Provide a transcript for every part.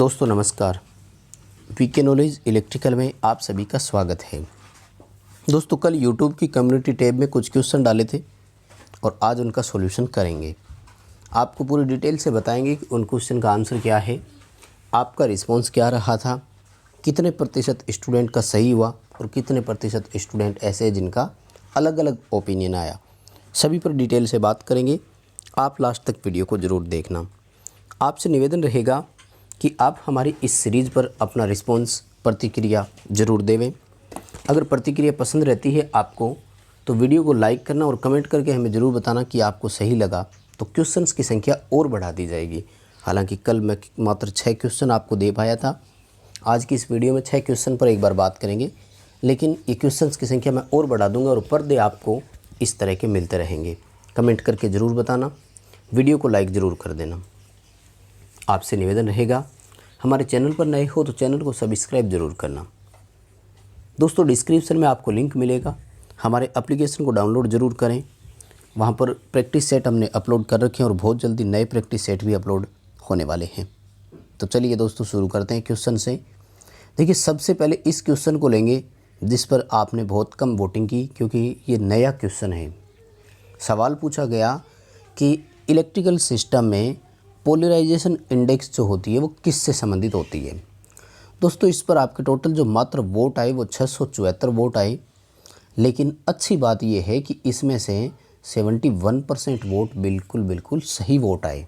दोस्तों नमस्कार। VK knowledge electrical में आप सभी का स्वागत है। दोस्तों कल यूट्यूब की कम्युनिटी टैब में कुछ क्वेश्चन डाले थे और आज उनका सॉल्यूशन करेंगे। आपको पूरी डिटेल से बताएंगे कि उन क्वेश्चन का आंसर क्या है, आपका रिस्पॉन्स क्या रहा था, कितने प्रतिशत स्टूडेंट का सही हुआ और कितने प्रतिशत स्टूडेंट ऐसे हैं जिनका अलग अलग ओपिनियन आया। सभी पर डिटेल से बात करेंगे। आप लास्ट तक वीडियो को ज़रूर देखना। आपसे निवेदन रहेगा कि आप हमारी इस सीरीज़ पर अपना रिस्पॉन्स प्रतिक्रिया ज़रूर देवें। अगर प्रतिक्रिया पसंद रहती है आपको तो वीडियो को लाइक करना और कमेंट करके हमें ज़रूर बताना कि आपको सही लगा तो क्वेश्चंस की संख्या और बढ़ा दी जाएगी। हालांकि कल मैं मात्र 6 क्वेश्चन आपको दे पाया था। आज की इस वीडियो में 6 क्वेश्चन पर एक बार बात करेंगे, लेकिन ये क्वेश्चंस की संख्या मैं और बढ़ा दूँगा और पर्दे आपको इस तरह के मिलते रहेंगे। कमेंट करके ज़रूर बताना, वीडियो को लाइक ज़रूर कर देना। आपसे निवेदन रहेगा, हमारे चैनल पर नए हो तो चैनल को सब्सक्राइब ज़रूर करना। दोस्तों डिस्क्रिप्शन में आपको लिंक मिलेगा, हमारे एप्लीकेशन को डाउनलोड ज़रूर करें। वहाँ पर प्रैक्टिस सेट हमने अपलोड कर रखे हैं और बहुत जल्दी नए प्रैक्टिस सेट भी अपलोड होने वाले हैं। तो चलिए दोस्तों शुरू करते हैं क्वेश्चन से। देखिए सबसे पहले इस क्वेश्चन को लेंगे जिस पर आपने बहुत कम वोटिंग की, क्योंकि ये नया क्वेश्चन है। सवाल पूछा गया कि इलेक्ट्रिकल सिस्टम में पोलराइजेशन इंडेक्स जो होती है वो किससे संबंधित होती है। दोस्तों इस पर आपके टोटल जो मात्र वोट आए वो 674 वोट आए, लेकिन अच्छी बात ये है कि इसमें से 71% वोट बिल्कुल सही वोट आए।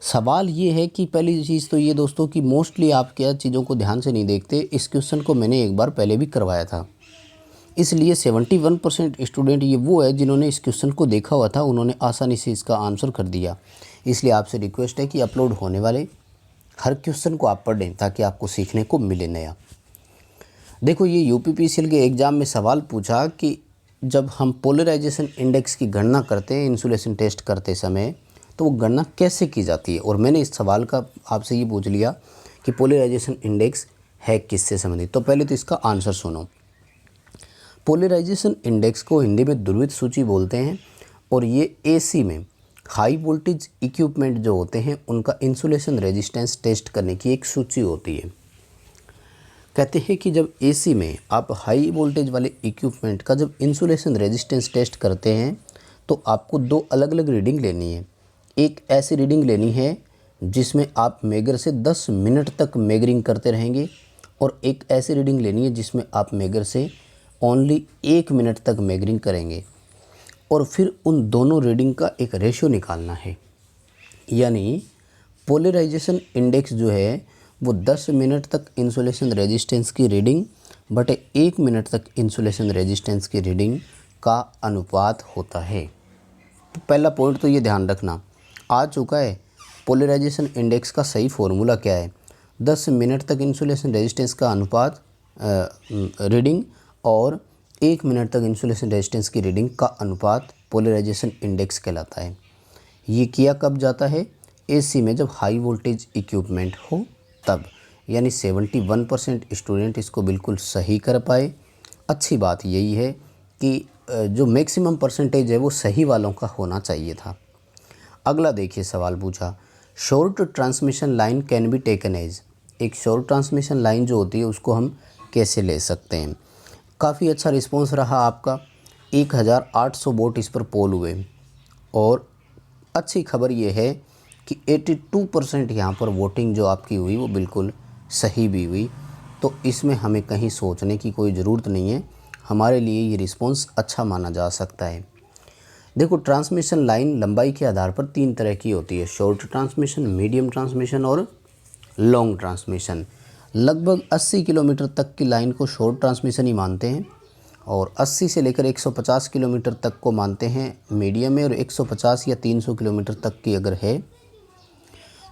सवाल ये है कि पहली चीज़ तो ये दोस्तों कि मोस्टली आप क्या चीज़ों को ध्यान से नहीं देखते। इस क्वेश्चन को मैंने एक बार पहले भी करवाया था, इसलिए 71% स्टूडेंट ये वो है जिन्होंने इस क्वेश्चन को देखा हुआ था, उन्होंने आसानी से इसका आंसर कर दिया। इसलिए आपसे रिक्वेस्ट है कि अपलोड होने वाले हर क्वेश्चन को आप पढ़ें ताकि आपको सीखने को मिले नया। देखो ये यूपीपीसीएल के एग्ज़ाम में सवाल पूछा कि जब हम पोलराइजेशन इंडेक्स की गणना करते हैं इंसुलेशन टेस्ट करते समय तो वो गणना कैसे की जाती है, और मैंने इस सवाल का आपसे ये पूछ लिया कि पोलराइजेशन इंडेक्स है किससे संबंधित। तो पहले तो इसका आंसर सुनो। पोलराइजेशन इंडेक्स को हिंदी में ध्रुवित सूची बोलते हैं और ये एसी में हाई वोल्टेज इक्विपमेंट जो होते हैं उनका इंसुलेशन रेजिस्टेंस टेस्ट करने की एक सूची होती है। कहते हैं कि जब एसी में आप हाई वोल्टेज वाले इक्विपमेंट का जब इंसुलेशन रेजिस्टेंस टेस्ट करते हैं तो आपको दो अलग अलग रीडिंग लेनी है। एक ऐसी रीडिंग लेनी है जिसमें आप मेगर से 10 मिनट तक मेगरिंग करते रहेंगे, और एक ऐसी रीडिंग लेनी है जिसमें आप मेगर से ओनली 1 मिनट तक मेगरिंग करेंगे, और फिर उन दोनों रीडिंग का एक रेशियो निकालना है। यानी पोलराइजेशन इंडेक्स जो है वो 10 मिनट तक इंसुलेशन रेजिस्टेंस की रीडिंग बटे 1 मिनट तक इंसुलेशन रेजिस्टेंस की रीडिंग का अनुपात होता है। तो पहला पॉइंट तो ये ध्यान रखना आ चुका है। पोलराइजेशन इंडेक्स का सही फॉर्मूला क्या है? 10 मिनट तक इंसुलेशन रेजिस्टेंस का अनुपात रीडिंग और 1 मिनट तक इंसुलेशन रेजिस्टेंस की रीडिंग का अनुपात पोलराइजेशन इंडेक्स कहलाता है। ये किया कब जाता है? एसी में जब हाई वोल्टेज इक्विपमेंट हो तब। यानी 71% स्टूडेंट इसको बिल्कुल सही कर पाए। अच्छी बात यही है कि जो मैक्सिमम परसेंटेज है वो सही वालों का होना चाहिए था। अगला देखिए सवाल पूछा, short transmission line can be taken as. एक शॉर्ट ट्रांसमिशन लाइन जो होती है उसको हम कैसे ले सकते हैं। काफ़ी अच्छा रिस्पॉन्स रहा आपका, 1800 वोट इस पर पोल हुए, और अच्छी खबर ये है कि 82% यहाँ पर वोटिंग जो आपकी हुई वो बिल्कुल सही भी हुई। तो इसमें हमें कहीं सोचने की कोई ज़रूरत नहीं है, हमारे लिए ये रिस्पॉन्स अच्छा माना जा सकता है। देखो ट्रांसमिशन लाइन लंबाई के आधार पर 3 तरह की होती है, शॉर्ट ट्रांसमिशन, मीडियम ट्रांसमिशन और लॉन्ग ट्रांसमिशन। लगभग 80 किलोमीटर तक की लाइन को शॉर्ट ट्रांसमिशन ही मानते हैं, और 80 से लेकर 150 किलोमीटर तक को मानते हैं मीडियम में, और 150 या 300 किलोमीटर तक की अगर है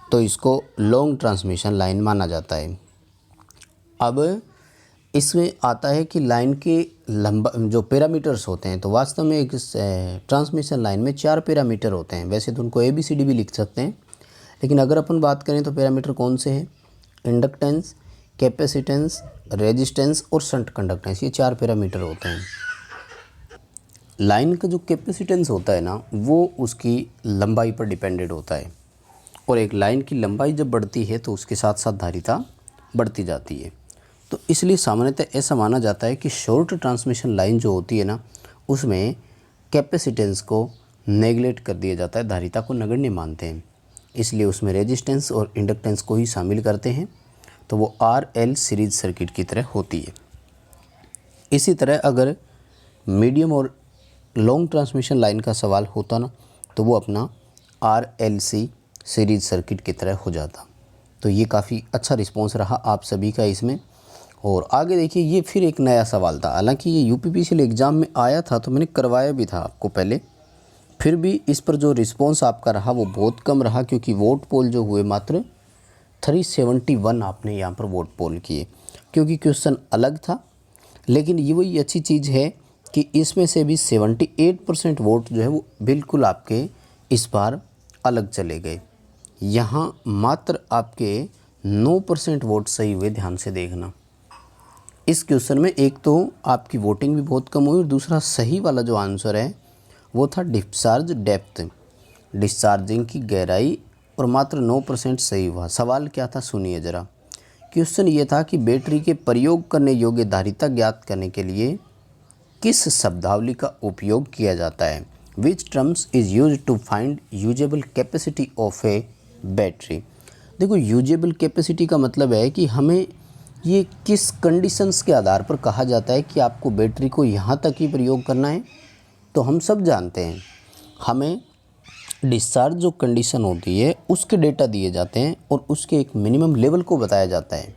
तो इसको लॉन्ग ट्रांसमिशन लाइन माना जाता है। अब इसमें आता है कि लाइन के लंबा जो पैरामीटर्स होते हैं, तो वास्तव में एक ट्रांसमिशन लाइन में 4 पैरामीटर होते हैं। वैसे तो उनको ABCD भी लिख सकते हैं, लेकिन अगर अपन बात करें तो पैरामीटर कौन से हैं? इंडक्टेंस, कैपेसिटेंस, रेजिस्टेंस और शंट कंडक्टेंस, ये 4 पैरामीटर होते हैं। लाइन का जो कैपेसिटेंस होता है ना वो उसकी लंबाई पर डिपेंडेड होता है, और एक लाइन की लंबाई जब बढ़ती है तो उसके साथ साथ धारिता बढ़ती जाती है। तो इसलिए सामान्यतः ऐसा माना जाता है कि शॉर्ट ट्रांसमिशन लाइन जो होती है ना, उसमें कैपेसिटेंस को नेगलेक्ट कर दिया जाता है, धारिता को नगण्य मानते हैं, इसलिए उसमें रेजिस्टेंस और इंडक्टेंस को ही शामिल करते हैं। तो वो RL सीरीज सर्किट की तरह होती है। इसी तरह अगर मीडियम और लॉन्ग ट्रांसमिशन लाइन का सवाल होता ना, तो वो अपना RLC सीरीज सर्किट की तरह हो जाता। तो ये काफ़ी अच्छा रिस्पॉन्स रहा आप सभी का इसमें। और आगे देखिए, ये फिर एक नया सवाल था, हालांकि ये UPPCL एग्ज़ाम में आया था तो मैंने करवाया भी था आपको पहले, फिर भी इस पर जो रिस्पॉन्स आपका रहा वो बहुत कम रहा, क्योंकि वोट पोल जो हुए मात्र 371 आपने यहाँ पर वोट पोल किए, क्योंकि क्वेश्चन अलग था। लेकिन ये वही अच्छी चीज़ है कि इसमें से भी 78% वोट जो है वो बिल्कुल आपके इस बार अलग चले गए। यहाँ मात्र आपके 9% वोट सही हुए, ध्यान से देखना। इस क्वेश्चन में एक तो आपकी वोटिंग भी बहुत कम हुई और दूसरा सही वाला जो आंसर है वो था डिस्चार्ज डेप्थ, डिस्चार्जिंग की गहराई, और मात्र 9% सही हुआ। सवाल क्या था सुनिए ज़रा। क्वेश्चन ये था कि बैटरी के प्रयोग करने योग्य धारिता ज्ञात करने के लिए किस शब्दावली का उपयोग किया जाता है। Which terms is use to find usable capacity of a battery. देखो, यूजेबल कैपेसिटी का मतलब है कि हमें ये किस कंडीशंस के आधार पर कहा जाता है कि आपको बैटरी को यहाँ तक ही प्रयोग करना है। तो हम सब जानते हैं, हमें डिस्चार्ज जो कंडीशन होती है उसके डेटा दिए जाते हैं और उसके एक मिनिमम लेवल को बताया जाता है।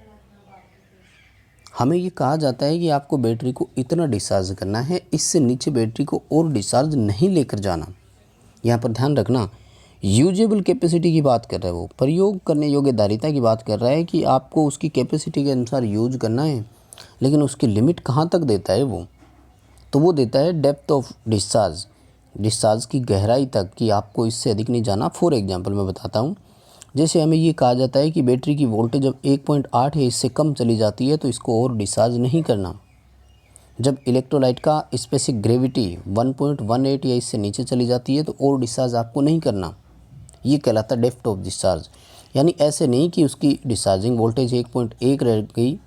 हमें ये कहा जाता है कि आपको बैटरी को इतना डिस्चार्ज करना है, इससे नीचे बैटरी को और डिस्चार्ज नहीं लेकर जाना। यहाँ पर ध्यान रखना, यूजेबल कैपेसिटी की बात कर रहा है, वो प्रयोग करने योग्य धारिता की बात कर रहा है कि आपको उसकी कैपेसिटी के अनुसार यूज करना है, लेकिन उसकी लिमिट कहाँ तक देता है वो, तो वो देता है डेप्थ ऑफ डिस्चार्ज, डिस्चार्ज की गहराई तक, कि आपको इससे अधिक नहीं जाना। फॉर एग्जांपल मैं बताता हूँ, जैसे हमें ये कहा जाता है कि बैटरी की वोल्टेज जब 1.8 है, इससे कम चली जाती है तो इसको और डिस्चार्ज नहीं करना। जब इलेक्ट्रोलाइट का स्पेसिफिक ग्रेविटी 1.18 या इससे नीचे चली जाती है तो और डिस्चार्ज आपको नहीं करना। ये कहलाता है डेप्थ ऑफ डिस्चार्ज। यानी ऐसे नहीं कि उसकी डिस्चार्जिंग वोल्टेज 1.1 रह गई,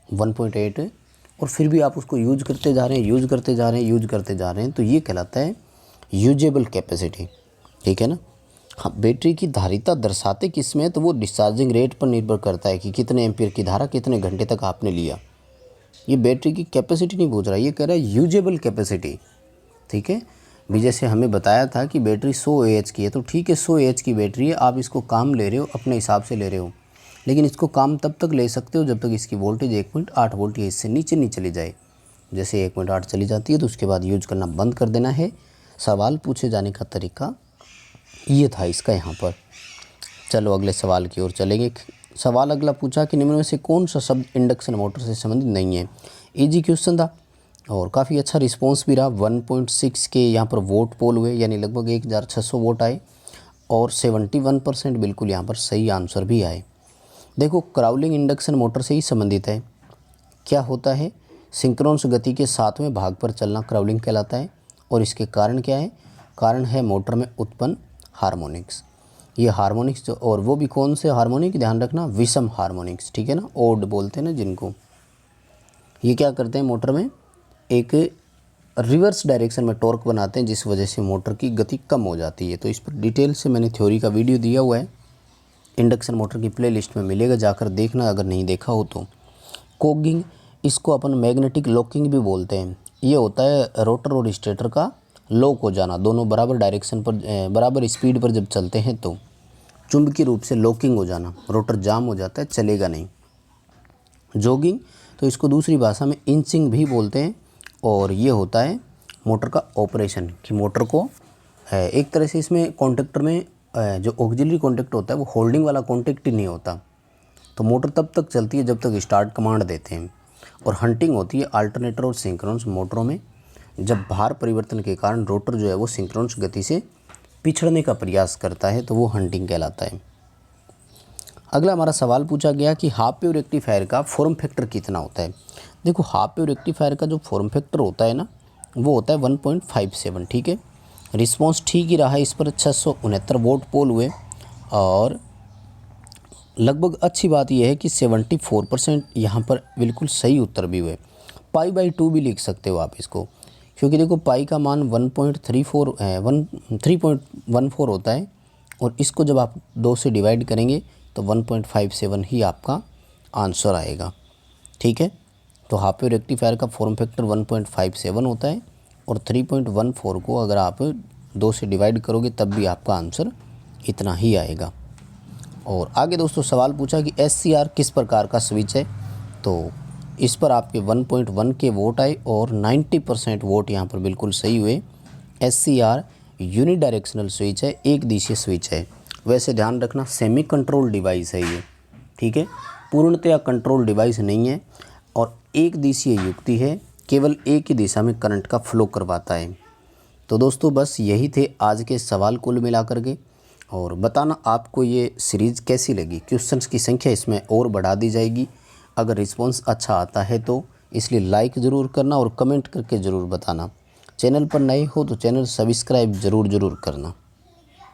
1.8 और फिर भी आप उसको यूज करते जा रहे हैं, यूज करते जा रहे हैं, यूज करते जा रहे हैं, तो ये कहलाता है यूजेबल कैपेसिटी। ठीक है ना। हाँ, बैटरी की धारिता दर्शाते किस में, तो वो डिस्चार्जिंग रेट पर निर्भर करता है कि कितने एम्पीयर की धारा कितने घंटे तक आपने लिया। ये बैटरी की कैपेसिटी नहीं पूछ रहा, ये कह रहा है यूजेबल कैपेसिटी। ठीक है। भी जैसे हमें बताया था कि बैटरी 100 AH की है, तो ठीक है 100 AH की बैटरी है, आप इसको काम ले रहे हो, अपने हिसाब से ले रहे हो, लेकिन इसको काम तब तक ले सकते हो जब तक इसकी वोल्टेज 1.8 वोल्ट या इससे नीचे नहीं चली जाए। जैसे 1.8 चली जाती है तो उसके बाद यूज करना बंद कर देना है। सवाल पूछे जाने का तरीका ये था इसका यहाँ पर। चलो अगले सवाल की ओर चलेंगे। सवाल अगला पूछा कि निम्न में से कौन सा शब्द इंडक्शन मोटर से संबंधित नहीं है। इजी क्वेश्चन था और काफ़ी अच्छा रिस्पॉन्स भी रहा। 1.6 के यहाँ पर वोट पोल हुए, यानी लगभग 1600 वोट आए और 71% बिल्कुल यहाँ पर सही आंसर भी आए। देखो, क्राउलिंग इंडक्शन मोटर से ही संबंधित है। क्या होता है, सिंक्रोनस गति के 7वें भाग पर चलना क्राउलिंग कहलाता है। और इसके कारण क्या है, कारण है मोटर में उत्पन्न हार्मोनिक्स। ये हार्मोनिक्स जो, और वो भी कौन से हार्मोनिक, ध्यान रखना विषम हार्मोनिक्स। ठीक है ना, ओड बोलते हैं ना जिनको। ये क्या करते हैं, मोटर में एक रिवर्स डायरेक्शन में टॉर्क बनाते हैं, जिस वजह से मोटर की गति कम हो जाती है। तो इस पर डिटेल से मैंने थ्योरी का वीडियो दिया हुआ है, इंडक्शन मोटर की प्लेलिस्ट में मिलेगा, जाकर देखना अगर नहीं देखा हो तो। कोगिंग, इसको अपन मैग्नेटिक लॉकिंग भी बोलते हैं। ये होता है रोटर और स्टेटर का लॉक हो जाना, दोनों बराबर डायरेक्शन पर बराबर स्पीड पर जब चलते हैं तो चुंबकीय रूप से लॉकिंग हो जाना, रोटर जाम हो जाता है, चलेगा नहीं। जॉगिंग, तो इसको दूसरी भाषा में इंचिंग भी बोलते हैं। और ये होता है मोटर का ऑपरेशन, कि मोटर को एक तरह से इसमें कॉन्टेक्टर में जो ऑक्सिलरी कॉन्टेक्ट होता है वो होल्डिंग वाला कॉन्टेक्ट ही नहीं होता, तो मोटर तब तक चलती है जब तक स्टार्ट कमांड देते हैं। और हंटिंग होती है अल्टरनेटर और सिंक्रोनस मोटरों में, जब भार परिवर्तन के कारण रोटर जो है वो सिंक्रोनस गति से पिछड़ने का प्रयास करता है, तो वो हंटिंग कहलाता है। अगला हमारा सवाल पूछा गया कि हाफ वेव रेक्टिफायर का फॉर्म फैक्टर कितना होता है। देखो, हाफ वेव रेक्टिफायर का जो फॉर्म फैक्टर होता है ना, वो होता है 1.57। ठीक है, रिस्पॉन्स ठीक ही रहा। इस पर 669 वोट पोल हुए और लगभग अच्छी बात यह है कि 74% यहाँ पर बिल्कुल सही उत्तर भी हुए। π/2 भी लिख सकते हो आप इसको, क्योंकि देखो पाई का मान 1.34 है, 3.14 होता है, और इसको जब आप 2 से डिवाइड करेंगे तो 1.57 ही आपका आंसर आएगा। ठीक है, तो हाफ वेव रेक्टिफायर का फॉर्म फैक्टर 1.57 होता है, और 3.14 को अगर आप 2 से डिवाइड करोगे तब भी आपका आंसर इतना ही आएगा। और आगे दोस्तों सवाल पूछा कि SCR किस प्रकार का स्विच है, तो इस पर आपके 1.1 के वोट आए और 90% वोट यहाँ पर बिल्कुल सही हुए। SCR यूनि डायरेक्शनल स्विच है, एक दिशीय स्विच है। वैसे ध्यान रखना सेमी कंट्रोल डिवाइस है ये, ठीक है, पूर्णतया कंट्रोल डिवाइस नहीं है, और एक दिशीय युक्ति है, केवल एक ही दिशा में करंट का फ्लो करवाता है। तो दोस्तों बस यही थे आज के सवाल कुल मिलाकर के, और बताना आपको ये सीरीज़ कैसी लगी। क्वेश्चंस की संख्या इसमें और बढ़ा दी जाएगी अगर रिस्पांस अच्छा आता है तो, इसलिए लाइक ज़रूर करना और कमेंट करके ज़रूर बताना। चैनल पर नए हो तो चैनल सब्सक्राइब ज़रूर करना।